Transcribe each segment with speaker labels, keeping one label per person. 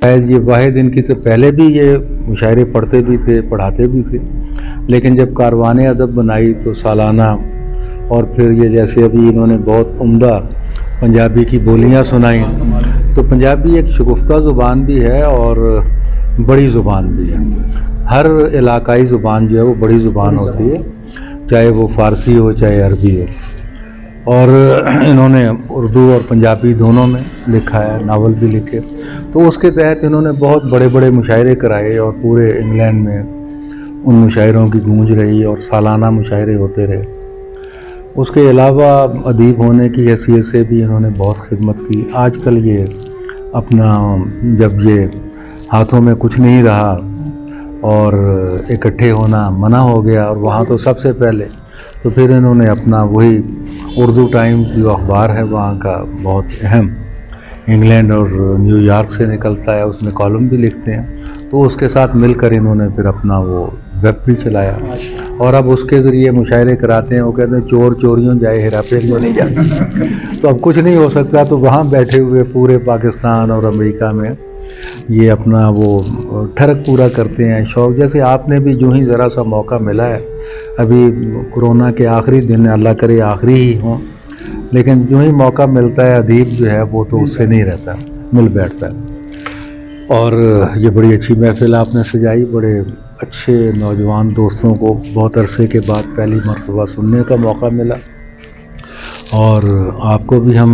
Speaker 1: یہ واحد ان کی تو پہلے بھی یہ مشاعرے پڑھتے بھی تھے پڑھاتے بھی تھے، لیکن جب کاروان ادب بنائی تو سالانہ، اور پھر یہ جیسے ابھی انہوں نے بہت عمدہ پنجابی کی بولیاں سنائیں، تو پنجابی ایک شگفتہ زبان بھی ہے اور بڑی زبان بھی ہے. ہر علاقائی زبان جو ہے وہ بڑی زبان ہوتی ہے، چاہے وہ فارسی ہو چاہے عربی ہو. اور انہوں نے اردو اور پنجابی دونوں میں لکھا ہے، ناول بھی لکھے. تو اس کے تحت انہوں نے بہت بڑے بڑے مشاعرے کرائے اور پورے انگلینڈ میں ان مشاعروں کی گونج رہی اور سالانہ مشاعرے ہوتے رہے. اس کے علاوہ ادیب ہونے کی حیثیت سے بھی انہوں نے بہت خدمت کی. آج کل یہ اپنا جب یہ ہاتھوں میں کچھ نہیں رہا اور اکٹھے ہونا منع ہو گیا، اور وہاں تو سب سے پہلے تو پھر انہوں نے اپنا وہی اردو ٹائمز جو اخبار ہے وہاں کا بہت اہم، انگلینڈ اور نیو یارک سے نکلتا ہے، اس میں کالم بھی لکھتے ہیں، تو اس کے ساتھ مل کر انہوں نے پھر اپنا وہ ویب بھی چلایا، اور اب اس کے ذریعے مشاعرے کراتے ہیں. وہ کہتے ہیں چور چوریوں جائے ہیرا پھیریوں نہیں جاتا. تو اب کچھ نہیں ہو سکتا، تو وہاں بیٹھے ہوئے پورے پاکستان اور امریکہ میں یہ اپنا وہ ٹھرک پورا کرتے ہیں. شوق جیسے آپ نے بھی جو ہی ذرا سا موقع ملا ہے، ابھی کورونا کے آخری دن، اللہ کرے آخری ہی ہوں، لیکن جو ہی موقع ملتا ہے ادیب جو ہے وہ تو اس سے نہیں رہتا، مل بیٹھتا ہے. اور یہ بڑی اچھی محفل آپ نے سجائی، بڑے اچھے نوجوان دوستوں کو بہت عرصے کے بعد پہلی مرتبہ سننے کا موقع ملا. اور آپ کو بھی ہم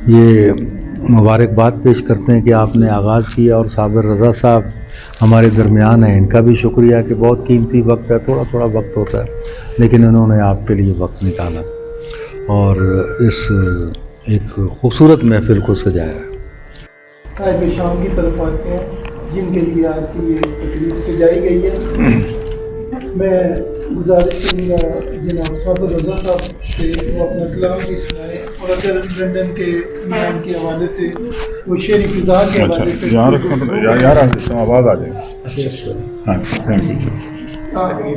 Speaker 1: یہ مبارکباد پیش کرتے ہیں کہ آپ نے آغاز کیا، اور صابر رضا صاحب ہمارے درمیان ہیں، ان کا بھی شکریہ کہ بہت قیمتی وقت ہے، تھوڑا تھوڑا وقت ہوتا ہے لیکن انہوں نے آپ کے لیے وقت نکالا اور اس ایک خوبصورت محفل کو سجایا ہے.
Speaker 2: صاحب شام کی طرف آتے ہیں جن کے لیے آج کی یہ تقریب سجائی گئی ہے. میں گزارش کروں گا جناب صابر رضا صاحب سے وہ اپنا کلام بھی سنائے، اور اگر لندن کے ایمان کے حوالے سے وہ شعری فضا کے حوالے سے
Speaker 3: یار آواز آ جائے. ہاں تھینک یو.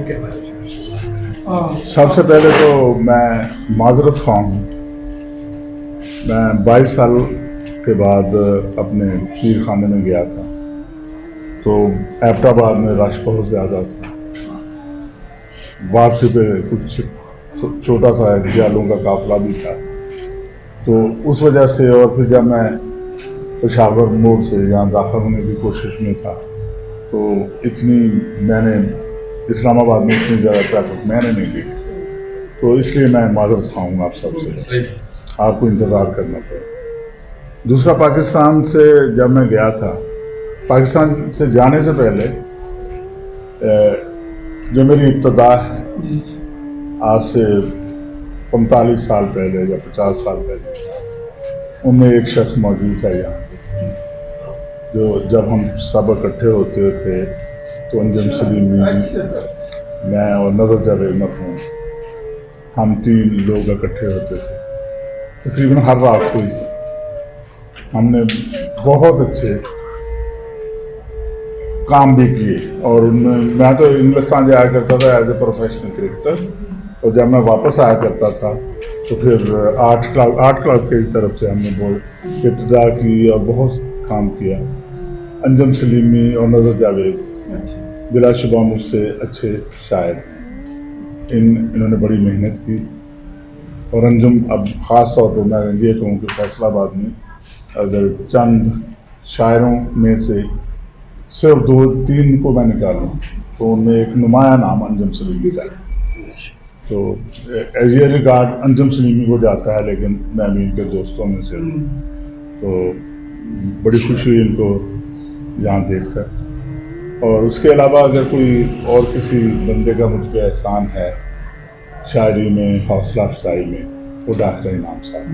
Speaker 2: کے حوالے سے
Speaker 3: سب سے پہلے تو میں معذرت خواہ ہوں. میں 22 سال کے بعد اپنے پیر خانے میں گیا تھا، تو ایبٹ آباد میں رش بہت زیادہ تھا. واپسی پہ کچھ چھوٹا سا جالوں کا قافلہ بھی تھا، تو اس وجہ سے، اور پھر جب میں پشاور موڑ سے یہاں داخل ہونے کی کوشش میں تھا تو اتنی میں نے اسلام آباد میں اتنی زیادہ ٹریفک میں نے نہیں دیکھی، تو اس لیے میں معذرت خواہ ہوں آپ سب سے، آپ کو انتظار کرنا پڑا. دوسرا، پاکستان سے جب میں گیا تھا، پاکستان سے جانے سے پہلے جو میری ابتدا ہے آج سے 45 سال پہلے یا 50 سال پہلے، ان میں ایک شخص موجود تھا یہاں، جو جب ہم سب اکٹھے ہوتے تھے تو انجم سلیمی، میں اور نظر جاوید مرحوم، ہم 3 لوگ اکٹھے ہوتے تھے تقریباً ہر رات کو. ہم نے بہت اچھے کام بھی کیے، اور ان میں تو انگلستان جایا کرتا تھا ایز اے پروفیشنل کرکٹر، اور جب میں واپس آیا کرتا تھا تو پھر آرٹ کلب کی طرف سے ہم نے بہت ابتدا کی اور بہت کام کیا. انجم سلیمی اور نظر جاوید بلا شبہ مجھ سے اچھے شاعر ہیں، انہوں نے بڑی محنت کی. اور انجم اب خاص طور پر میں یہ کہوں کہ فیصل آباد میں اگر چند شاعروں میں سے صرف 2-3 کو میں نکالوں تو ان میں ایک نمایاں نام انجم سلیمی کا ہے. تو یہ ریگارڈ انجم سلیمی کو جاتا ہے، لیکن میں بھی ان کے دوستوں میں سے ہوں، تو بڑی خوشی ہوئی ان کو یہاں دیکھ کر. اور اس کے علاوہ اگر کوئی اور کسی بندے کا مجھ پہ احسان ہے شاعری میں، حوصلہ افزائی میں، وہ ڈاکٹر امام صاحب،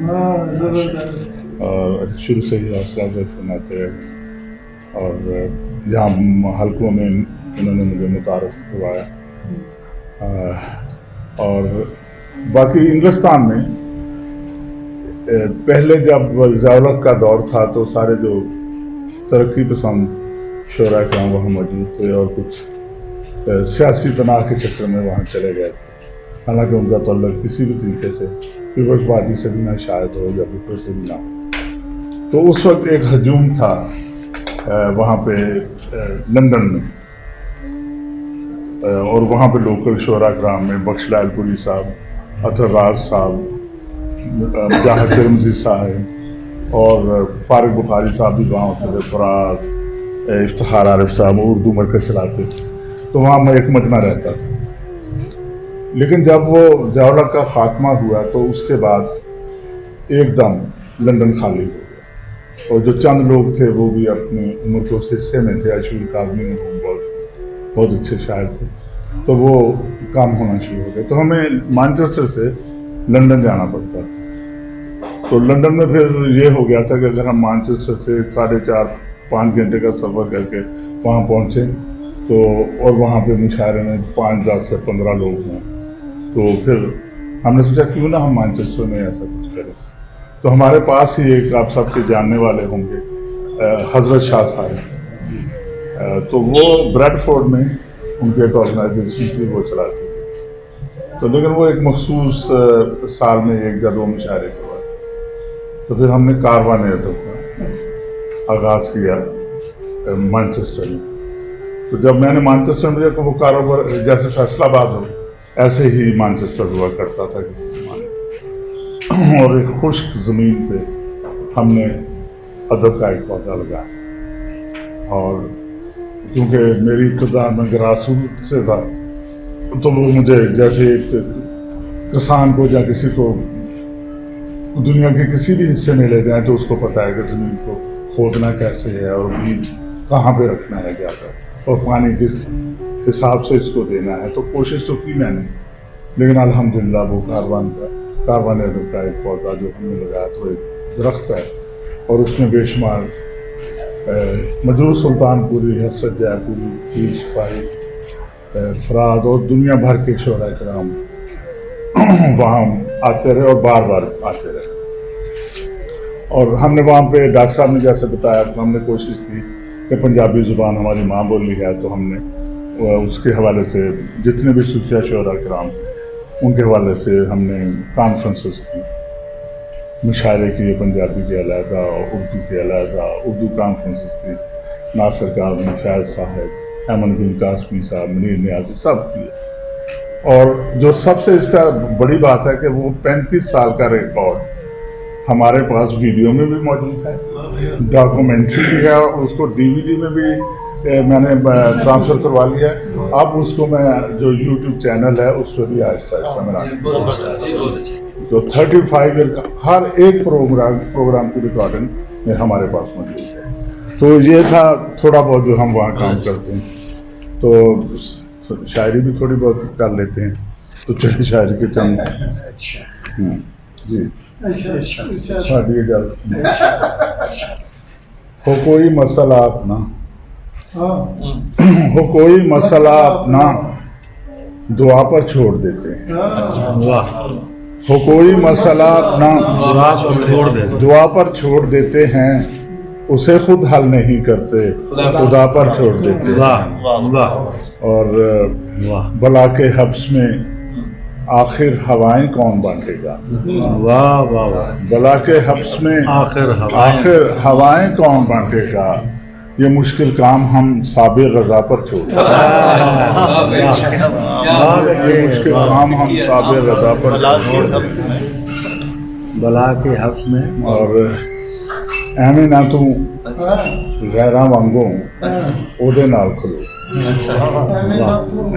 Speaker 3: اور شروع سے ہی حوصلہ افزائی سناتے ہیں، اور یہاں حلقوں میں انہوں نے مجھے متعارف کروایا. اور باقی انگلستان میں پہلے جب ضیاء کا دور تھا تو سارے جو ترقی پسند شعراء کرام وہاں موجود تھے، اور کچھ سیاسی پناہ کے چکر میں وہاں چلے گئے تھے، حالانکہ ان کا تعلق کسی بھی طریقے سے پیپلز پارٹی سے بھی نہ شاید ہو یا پیپلز سے بھی نہ ہو. تو اس وقت ایک ہجوم تھا वहाँ पे लंदन में, और वहाँ पे लोकल शोरा कराम में बख्श लालपुरी साहब, अतर राज साहब, मुजाहिद तिरमिज़ी साहब और फारिक बुखारी साहब भी वहाँ होते थे, फराज, इफ्तिखार आरिफ साहब उर्दू मरकज़ चलाते थे, तो वहाँ मैं एक मजमा रहता था। लेकिन जब वो ज़िया-उल-हक का खात्मा हुआ तो उसके बाद एकदम लंदन खाली हो गया, और जो चंद लोग थे वो भी अपनी उम्र के उस हिस्से में थे। अशफाक काज़मी बहुत अच्छे शायर थे, तो वो काम होना शुरू हो गया, तो हमें मैनचेस्टर से लंदन जाना पड़ता था। तो लंदन में फिर ये हो गया था कि अगर हम मैनचेस्टर से 4.5-5 घंटे का सफ़र करके वहाँ पहुँचे तो, और वहाँ पे मुशायरे में 5, 10 से 15 लोग हैं, तो फिर हमने सोचा क्यों ना हम मैनचेस्टर में ऐसा कुछ करें। तो हमारे पास ही एक आप सबके जानने वाले होंगे हज़रत शाह साहब, तो वो ब्रेडफोर्ड में उनके एक ऑर्गेनाइजेशन थी वो चलाती थी, तो लेकिन वो एक मखसूस साल में 1 या 2 मुशायरे करवाए। तो फिर हमने कारवान अदब का आगाज़ किया मैनचेस्टर में। तो जब मैंने मैनचेस्टर में देखा वो कारोबार जैसे फैसलाबाद हो ऐसे ही मैनचेस्टर हुआ करता था किसी ज़माने, और एक खुश्क ज़मीन पे हमने अदब का एक पौधा लगाया। और क्योंकि मेरी इब्तिदा में ग्रासरूट से था, तो वो मुझे जैसे एक किसान को या किसी को दुनिया के किसी भी हिस्से में ले जाए तो उसको पता है कि ज़मीन को खोदना कैसे है और बीज कहाँ पे रखना है जाकर, और पानी किस हिसाब से इसको देना है। तो कोशिश तो की मैंने, लेकिन अल्हम्दुलिल्लाह वो कारवान अदब का एक पौधा जो हमने लगाया तो एक दरख्त है, और उसमें बेशुमार मजरूर सुल्तानपुरी, हसरत जयपुरी, पीर सिपाही, फराद और दुनिया भर के शोरा कराम वहाँ आते रहे और बार बार आते रहे। और हमने वहाँ पे डॉक्टर साहब ने जैसे बताया, तो हमने कोशिश की कि पंजाबी ज़ुबान हमारी माँ बोली है, तो हमने उसके हवाले से जितने भी सूफिया शोरा कराम उनके हवाले से हमने कॉन्फ्रेंसेस की, मुशायरे किए पंजाबी के अलहदा, उर्दू के अलहदा, उर्दू कॉन्फ्रेंसेस की, नासिर काज़मी, फैज़ साहब, अहमदुद्दीन कासमी साहब, मुनीर नियाज़ी सब किए। और जो सबसे इसका बड़ी बात है कि वो 35 साल का रिकॉर्ड हमारे पास वीडियो में भी मौजूद है, डॉक्यूमेंट्री भी है, और उसको DVD में भी मैंने ट्रांसफ़र करवा लिया है। अब उसको मैं जो YouTube चैनल है उस पर भी आहिस्ता आहिस्ता मेरा तो 35 ईयर का हर एक प्रोग्राम की रिकॉर्डिंग में हमारे पास मौजूद है। तो ये था थोड़ा बहुत जो हम वहाँ काम करते हैं। तो शायरी भी थोड़ी बहुत कर लेते हैं, तो चलिए शायरी के चंद जी शादी हो कोई मसला अपना, हो कोई मसला अपना दुआ पर छोड़ देते हैं, हो कोई मसला अपना दुआ पर छोड़ देते हैं, उसे खुद हल नहीं करते खुदा पर छोड़ देते हैं। और बला के हब्स में आखिर हवाएं कौन बांटेगा,
Speaker 1: वाह वाह वाह,
Speaker 3: बला के हब्स में आखिर हवाएं कौन बांटेगा, ये मुश्किल काम हम साबिर रज़ा पर छोड़ते हैं, ये मुश्किल काम हम साबिर रज़ा पर
Speaker 1: बला के हब्स में।
Speaker 3: और ਐਵੇਂ ਨਾ ਤੂੰ ਗੈਰਾਂ ਵਾਂਗੋਂ ਉਹਦੇ ਨਾਲ ਖਲੋ,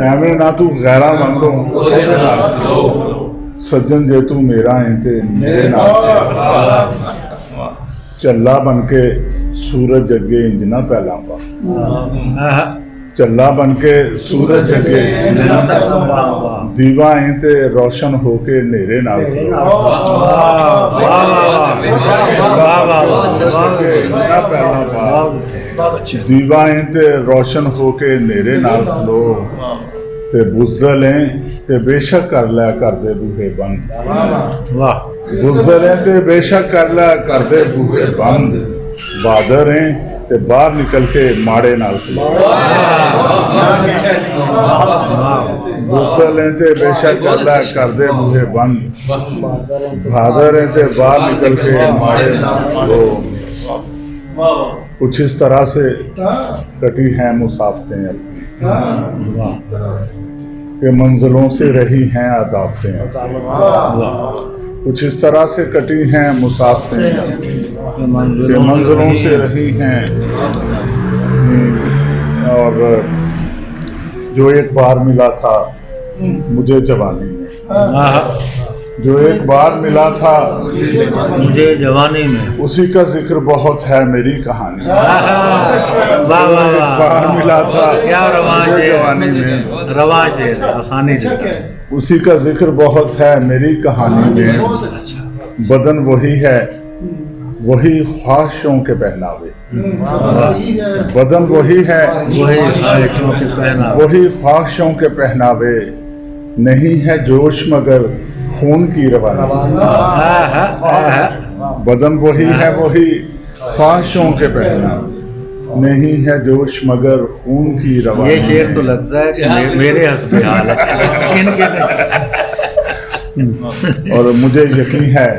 Speaker 3: ਐਵੇਂ ਨਾ ਤੂੰ ਗੈਰਾਂ ਵਾਂਗੋਂ ਉਹਦੇ ਨਾਲ ਖਲੋ, ਸੱਜਣ ਜੇ ਤੂੰ ਮੇਰਾ ਹੈ ਤੇ ਮੇਰੇ ਨਾਲ ਝੱਲਾ ਬਣ ਕੇ ਸੂਰਜ ਅੱਗੇ ਇੰਜ ਨਾ ਪਹਿਲਾਂ ਪਾ, ਝੱਲਾ ਬਣ ਕੇ ਸੂਰਜ ਅੱਗੇ ਦੀਵਾ ਹੈ ਤੇ ਰੋਸ਼ਨ ਹੋ ਕੇ ਹਨੇਰੇ ਨਾਲ ਦੀਵਾ ਹੈ ਤੇ ਰੋਸ਼ਨ ਹੋ ਕੇ ਹਨੇਰੇ ਨਾਲ ਖਲੋ, ਤੇ ਬੁਜ਼ਦਲ ਹੈ ਤੇ ਬੇਸ਼ੱਕ ਕਰ ਲੈ ਕਰਦੇ ਬੂਹੇ ਬੰਦ, ਬੁਜ਼ਦਲ ਹੈ ਤੇ ਬੇਸ਼ੱਕ ਕਰ ਲੈ ਕਰਦੇ ਬੂਹੇ ਬੰਦ, ਬਹਾਦਰ ਹੈ ਤੇ ਬਾਹਰ ਨਿਕਲ ਕੇ ਮਾੜੇ ਨਾਲ ਬੁਜ਼ਦਲ ਹੈ ਤੇ ਬੇਸ਼ੱਕ ਕਰ ਲੈ ਕਰਦੇ ਬੂਹੇ ਬੰਦ, ਬਹਾਦਰ ਹੈ ਤੇ ਬਾਹਰ ਨਿਕਲ ਕੇ ਮਾੜੇ ਨਾਲ ਖਲੋ, कुछ इस तरह से
Speaker 2: हाँ
Speaker 3: कटी हैं मुसाफतें अपनी
Speaker 2: हाँ इस तरह से
Speaker 3: कि मंजिलों से रही हैं अदावतें अपनी।
Speaker 2: वाह
Speaker 3: कुछ इस तरह से कटी हैं मुसाफतें अपनी कि मंजिलों से रही हैं और जो एक बार मिला था मुझे जवानी में, जो एक बार मिला था
Speaker 1: मुझे जवानी में,
Speaker 3: उसी का जिक्र बहुत है मेरी कहानी में।
Speaker 1: वाह वाह
Speaker 3: एक
Speaker 1: वाह,
Speaker 3: बार मिला था
Speaker 1: क्या रवाज
Speaker 3: मुझे
Speaker 1: है,
Speaker 3: जवानी में,
Speaker 1: रवाज है, आसानी
Speaker 2: अच्छा
Speaker 1: से।
Speaker 2: क्या है
Speaker 3: उसी का जिक्र बहुत है मेरी कहानी में।
Speaker 2: बहुत अच्छा
Speaker 3: बदन वही है, वही ख्वाहिशों के पहनावे,
Speaker 2: वही है
Speaker 3: बदन वही है,
Speaker 1: वही ख्वाहिशों के पहना,
Speaker 3: वही ख्वाहिशों के पहनावे, नहीं है जोश मगर खून की रवानी। बदन वही है, वही ख्वाहिशों के पहनावे, नहीं है जोश मगर खून की
Speaker 1: ये
Speaker 3: रवानी।
Speaker 1: शेर तो लगता है कि मेरे हस्बे हाल है, इनके नहीं।
Speaker 3: और मुझे यकीन है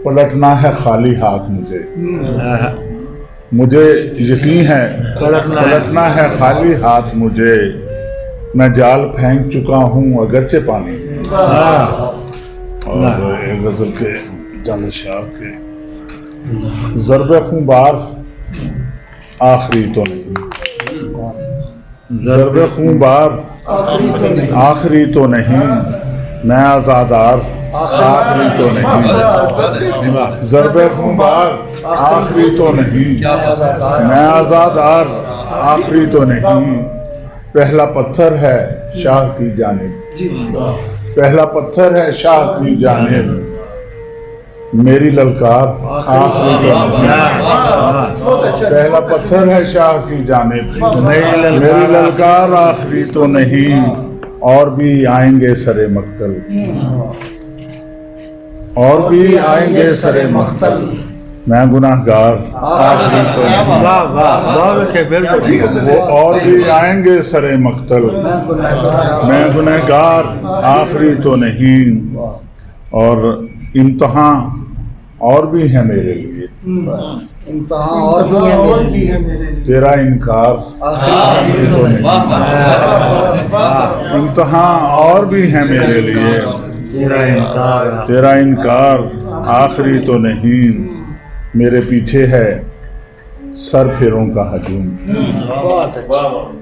Speaker 3: पलटना है खाली हाथ मुझे, मुझे यकीन है पलटना है खाली हाथ मुझे, मैं जाल फेंक चुका हूँ अगरचे पानी में। और एक गजल के जाने शाह के ज़रबे खूंबार आखिरी तो नहीं, ज़रबे खूंबार आखिरी तो नहीं, मैं आज़ादार आखिरी तो नहीं, ज़रबे खूंबार आखिरी तो नहीं, मैं आज़ादार आखिरी तो नहीं। पहला पत्थर है शाह की जानिब, पहला पत्थर है शाह की जानिब, मेरी ललकार आखिरी तो नहीं।
Speaker 2: बहुत अच्छा
Speaker 3: पहला पत्थर है शाह की जानिब, मेरी ललकार आखिरी तो नहीं, और भी आएंगे सरे मक्तल, और भी आएंगे सरे मक्तल, मैं गुनाहगार आखिरी तो नहीं।
Speaker 1: वाह वाह, बहुत अच्छे, बिल्कुल।
Speaker 3: वो और भी आएंगे सरे मक्तल, मैं गुनहगार आखिरी तो नहीं, और इम्तहान और भी है मेरे लिए,
Speaker 2: इम्तिहान और भी है मेरे लिए
Speaker 3: तेरा इनकार आखिरी तो नहीं, इम्तहान और भी है मेरे लिए,
Speaker 1: तेरा इनकार,
Speaker 3: तेरा इनकार आखिरी तो नहीं, मेरे पीछे है सर फेरों का हजूम,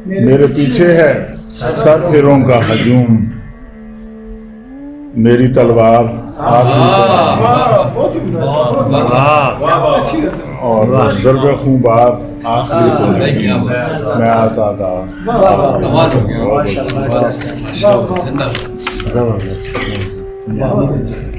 Speaker 3: मेरे पीछे है सर फेरों का हजूम, मेरी तलवार आखिरी तो नहीं,
Speaker 2: बहुत उम्दा,
Speaker 1: वाह
Speaker 2: अच्छी गजल
Speaker 3: और ज़रबे खूंबार आखिरी तो नहीं, मैं आज़ादार।
Speaker 1: जबरदस्त।
Speaker 2: बहुत अच्छा